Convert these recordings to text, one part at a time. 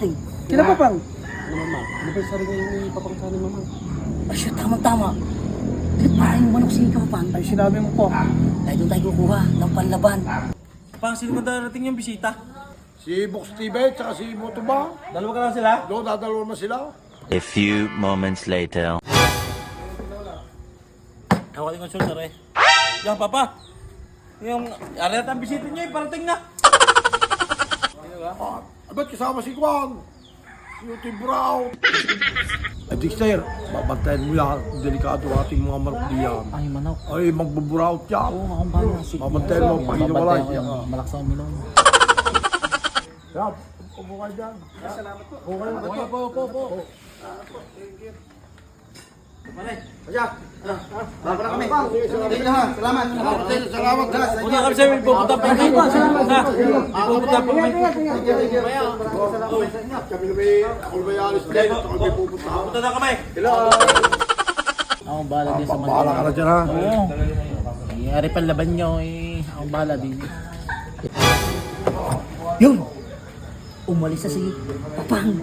natin. Sila pa pang? Ano mama? Ano ba yung sarili ni papangsa ni mama? Ay siya, tamang-tama. Di parang yung manok si Kapapang. Ay, sinabi mo po. Tayo doon tayo kukuha ng panlaban. Pang, sino ba darating yung bisita? Si Box TV at saka si Motoba. Dalawa ka lang sila? Doon, dadalawa na sila. A few moments later. Hawakin ko shoulder eh. Yan, papa. Yung arat ang bisita niya, parating na. Ba't kasama si Kwan? Si Utoy Brown. Ay, Dexter, babantayan mo yan. Delikado ating mga manok diyan. Ay, manok. Ay, magbuburaut yan. Oo, akong bahala. Babantayan mo, pag-inawalay. Babantayan ko yung malakas ang milong. Yan, upo kayo dyan. Po. Salamat. Una kami sa may pupunta pa kayo. Pupunta pa kayo. Ako ba yan? Ako may pupunta. Pupunta na kami. Akong bahala din sa manok. Bahala ka na dyan, ha? Oo. Ari pa laban nyo eh. Akong bahala din. Yun! Umalis na si Papang.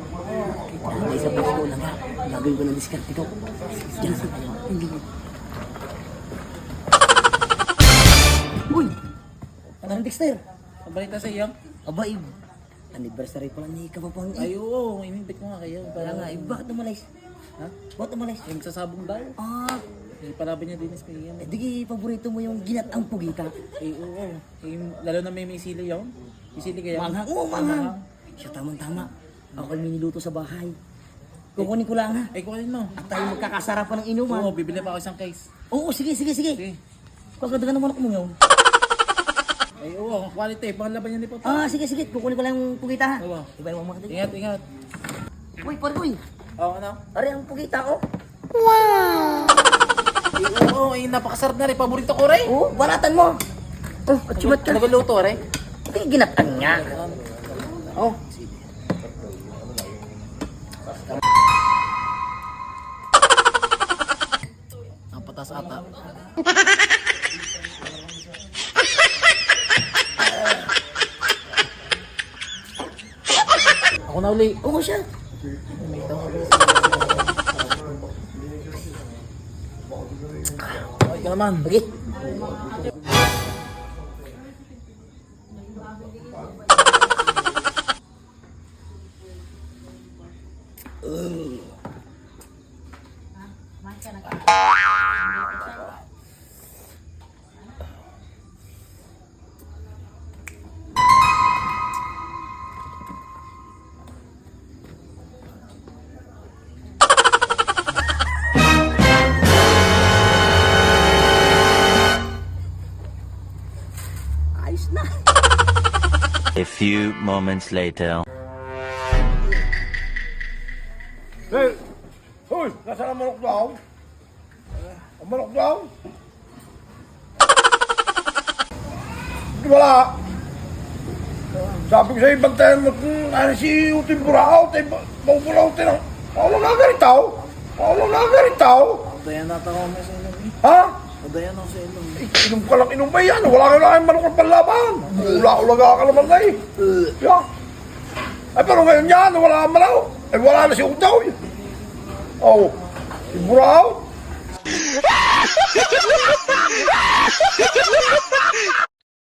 Hindi sa bus ko lang ha. Gagawin ko ng diskarte ko. Diyan sa tayo. Uy! Ano ang Dexter? Pabalita sa iyo? Aba, anniversary pala ni Kapapang. Ay, oo. Inimbit ko nga kayo. Kaya nga, bakit umalis? Ha? Bakit umalis? Yung sasabong daw. Eh, palaban niya din sa yan. Di paborito mo yung ginatang pugita. Eh, oo. Eh, lalo na may sili yun. May sili kaya. Manghang, oo, manghang. Siya, tamang-tama. Ako yung niluto sa bahay. Kukunin ko lang ha. Ay, kuhanin mo. At tayo magkakasarapan ng inuman. Oo, bibili pa ako isang case. Oo, sige. Sige. Kagadagan naman ako mo yun. Ay, oo. Quality. Panglaban niya ni Papa. Sige. Kukunin ko lang yung pugita ha. Oo. Ibay mo mga Ingat. Uy, parkoy. Oo, ano? Ari ang pugita oh. Eh, oo. Eh, napakasarap na rin. Paborito ko rin. Oo, banatan mo. Oh, achimat ka. Naguluto rin. Ito yung ginatan niya. Oh. Ang patas ata. Ako na uli. Oo siya. Ay, ka naman. Sige. Ayos na. A few moments later. Hey! Hoy! Nasaan ang manok daw? Ang manok daw? Wala! Sabi ko sa'yo, bantayan mo kung ano si Utoy Brown. Maubulaw tayo ng... Paolo gagaritaw? Dayan nata ko may sa ilong eh. Ha? Dayan ako sa ilong. Inom ka lang, inom ba yan? Wala ka lang manok ng panlaban. Ula-ulaga ka naman na eh. Yeah. Ay, pero ngayon yan, wala kang malaw. Ay, wala na si Utoy. Oh, si Brown.